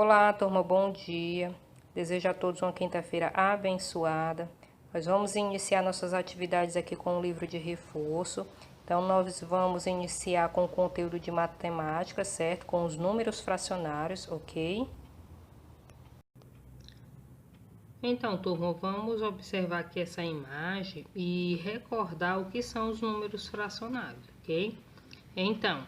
Olá, turma, bom dia. Desejo a todos uma quinta-feira abençoada. Nós vamos iniciar nossas atividades aqui com o livro de reforço. Então, nós vamos iniciar com o conteúdo de matemática, certo? Com os números fracionários, ok? Então, turma, vamos observar aqui essa imagem e recordar o que são os números fracionários, ok? Então,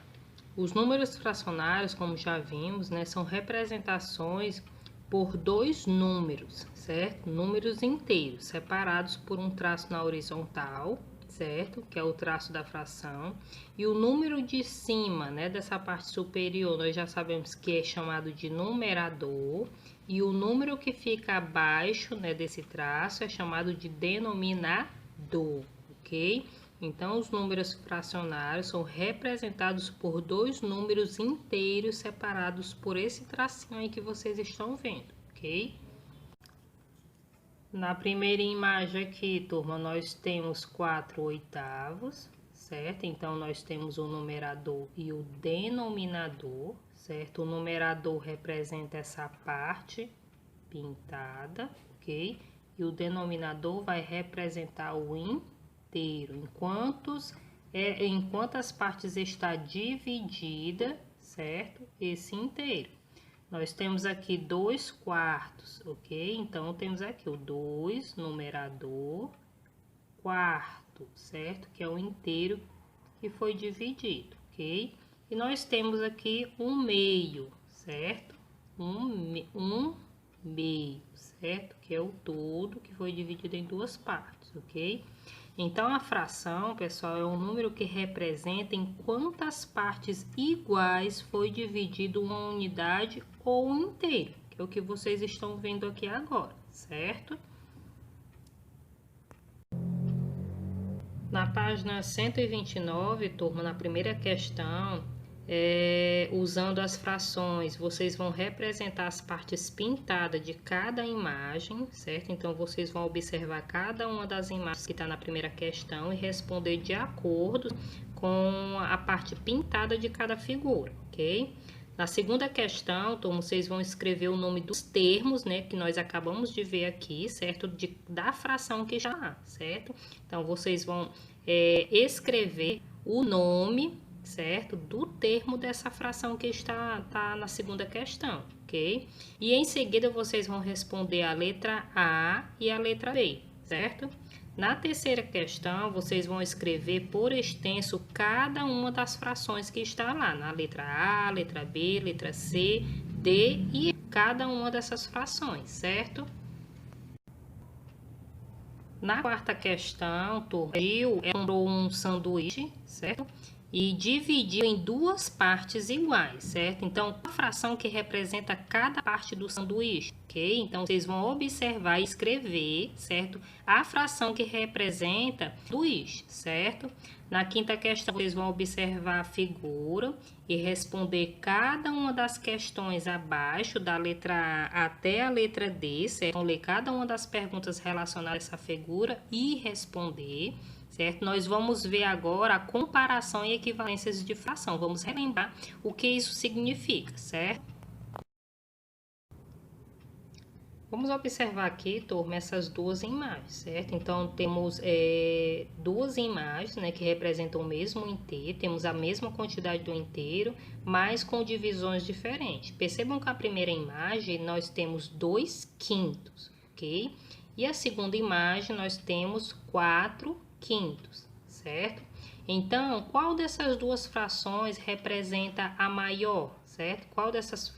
os números fracionários, como já vimos, né, são representações por dois números, certo? Números inteiros, separados por um traço na horizontal, certo? Que é o traço da fração. E o número de cima, né, dessa parte superior, nós já sabemos que é chamado de numerador. E o número que fica abaixo, né, desse traço é chamado de denominador, ok? Então, os números fracionários são representados por dois números inteiros separados por esse tracinho aí que vocês estão vendo, ok? Na primeira imagem aqui, turma, nós temos 4/8, certo? Então, nós temos o numerador e o denominador, certo? O numerador representa essa parte pintada, ok? E o denominador vai representar o inteiro, em quantas partes está dividida, certo? Esse inteiro. Nós temos aqui 2/4, ok? Então, temos aqui o 2, numerador, quarto, certo? Que é o inteiro que foi dividido, ok? E nós temos aqui 1/2, certo? Um meio, certo? Que é o todo que foi dividido em duas partes, ok? Então, a fração, pessoal, é um número que representa em quantas partes iguais foi dividido uma unidade ou um inteiro, que é o que vocês estão vendo aqui agora, certo? Na página 129, turma, na primeira questão, usando as frações, vocês vão representar as partes pintadas de cada imagem, certo? Então, vocês vão observar cada uma das imagens que está na primeira questão e responder de acordo com a parte pintada de cada figura, ok? Na segunda questão, turma, vocês vão escrever o nome dos termos, né, que nós acabamos de ver aqui, certo? Da fração que já há, certo? Então, vocês vão escrever o nome, certo? Do termo dessa fração que está na segunda questão, ok? E em seguida, vocês vão responder a letra A e a letra B, certo? Na terceira questão, vocês vão escrever por extenso cada uma das frações que está lá, na letra A, letra B, letra C, D e cada uma dessas frações, certo? Na quarta questão, turma, Gil comprou um sanduíche, certo? E dividiu em duas partes iguais, certo? Então, a fração que representa cada parte do sanduíche, ok? Então, vocês vão observar e escrever, certo? A fração que representa o sanduíche, certo? Na quinta questão, vocês vão observar a figura e responder cada uma das questões abaixo, da letra A até a letra D, certo? Vão ler cada uma das perguntas relacionadas a essa figura e responder, certo? Nós vamos ver agora a comparação e equivalências de fração. Vamos relembrar o que isso significa, certo? Vamos observar aqui, turma, essas duas imagens, certo? Então, temos duas imagens, né, que representam o mesmo inteiro, temos a mesma quantidade do inteiro, mas com divisões diferentes. Percebam que a primeira imagem nós temos 2/5, ok? E a segunda imagem nós temos 4/5, certo? Então, qual dessas duas frações representa a maior, certo? Qual dessas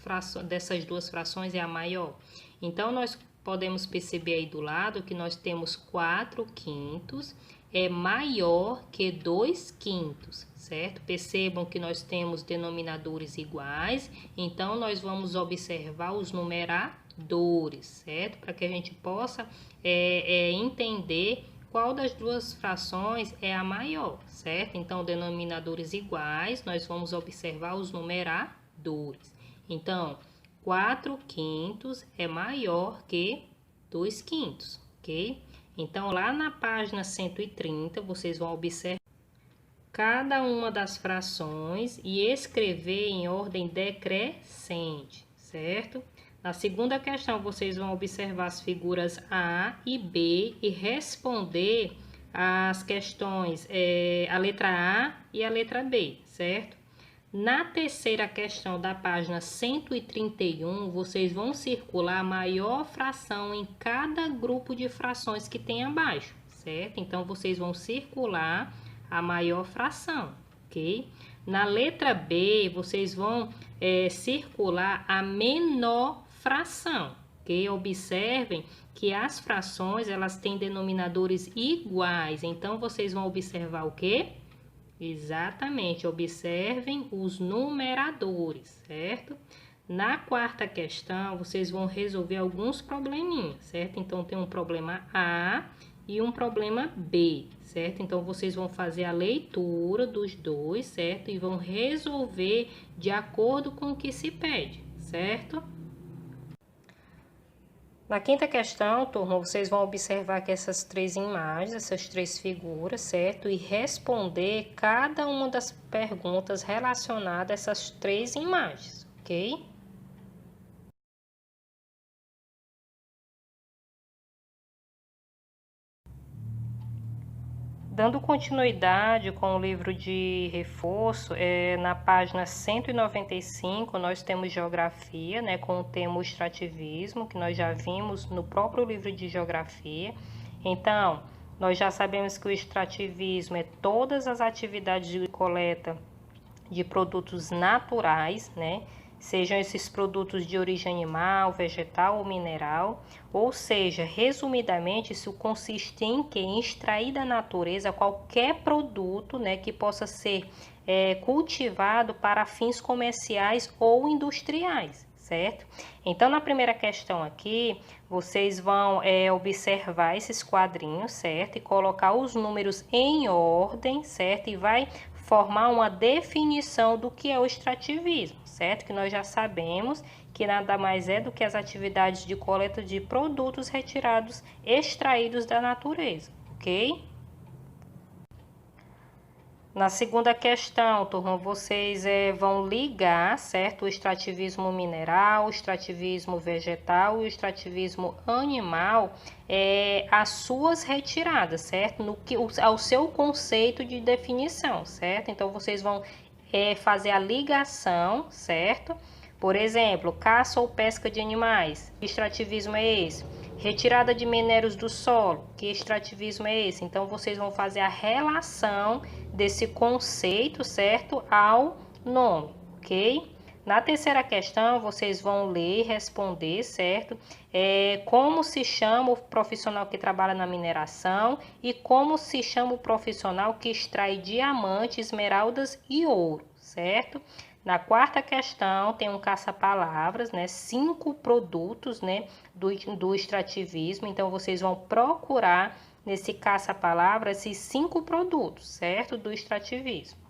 duas frações é a maior? Então, nós podemos perceber aí do lado que nós temos 4/5 é maior que 2/5, certo? Percebam que nós temos denominadores iguais, então nós vamos observar os numeradores, certo? Para que a gente possa entender qual das duas frações é a maior, certo? Então, denominadores iguais, nós vamos observar os numeradores. Então, 4/5 é maior que 2/5, ok? Então, lá na página 130, vocês vão observar cada uma das frações e escrever em ordem decrescente, certo? Na segunda questão, vocês vão observar as figuras A e B e responder as questões, a letra A e a letra B, certo? Na terceira questão da página 131, vocês vão circular a maior fração em cada grupo de frações que tem abaixo, certo? Então, vocês vão circular a maior fração, ok? Na letra B, vocês vão circular a menor fração, ok? Observem que as frações, elas têm denominadores iguais. Então, vocês vão observar o quê? Exatamente, observem os numeradores, certo? Na quarta questão, vocês vão resolver alguns probleminhas, certo? Então, tem um problema A e um problema B, certo? Então, vocês vão fazer a leitura dos dois, certo? E vão resolver de acordo com o que se pede, certo? Na quinta questão, turma, vocês vão observar que essas três imagens, essas três figuras, certo? E responder cada uma das perguntas relacionadas a essas três imagens, ok? Dando continuidade com o livro de reforço, na página 195 nós temos geografia, né, com o tema extrativismo, que nós já vimos no próprio livro de geografia. Então, nós já sabemos que o extrativismo é todas as atividades de coleta de produtos naturais, né? Sejam esses produtos de origem animal, vegetal ou mineral, ou seja, resumidamente, isso consiste em que? Em extrair da natureza qualquer produto, né, que possa ser cultivado para fins comerciais ou industriais, certo? Então, na primeira questão aqui, vocês vão observar esses quadrinhos, certo? E colocar os números em ordem, certo? E vai formar uma definição do que é o extrativismo, certo? Que nós já sabemos que nada mais é do que as atividades de coleta de produtos retirados, extraídos da natureza, ok? Na segunda questão, turma, vocês vão ligar, certo? O extrativismo mineral, o extrativismo vegetal e o extrativismo animal às suas retiradas, certo? Ao seu conceito de definição, certo? Então, vocês vão fazer a ligação, certo? Por exemplo, caça ou pesca de animais. Que extrativismo é esse? Retirada de minérios do solo. Que extrativismo é esse? Então, vocês vão fazer a relação desse conceito, certo, ao nome, ok? Na terceira questão, vocês vão ler e responder, certo? Como se chama o profissional que trabalha na mineração e como se chama o profissional que extrai diamante, esmeraldas e ouro, certo? Na quarta questão, tem um caça-palavras, né? 5 produtos, né, do extrativismo. Então, vocês vão procurar nesse caça-palavras esses 5 produtos, certo? Do extrativismo.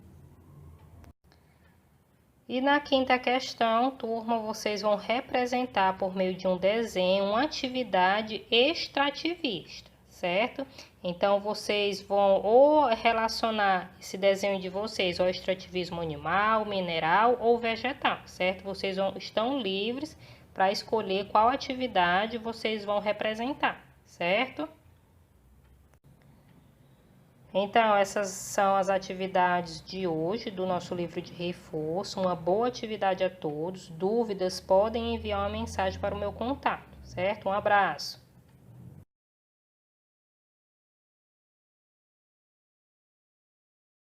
E na quinta questão, turma, vocês vão representar por meio de um desenho uma atividade extrativista, certo? Então, vocês vão ou relacionar esse desenho de vocês ao extrativismo animal, mineral ou vegetal, certo? Vocês estão livres para escolher qual atividade vocês vão representar, certo? Então, essas são as atividades de hoje do nosso livro de reforço. Uma boa atividade a todos. Dúvidas, podem enviar uma mensagem para o meu contato, certo? Um abraço.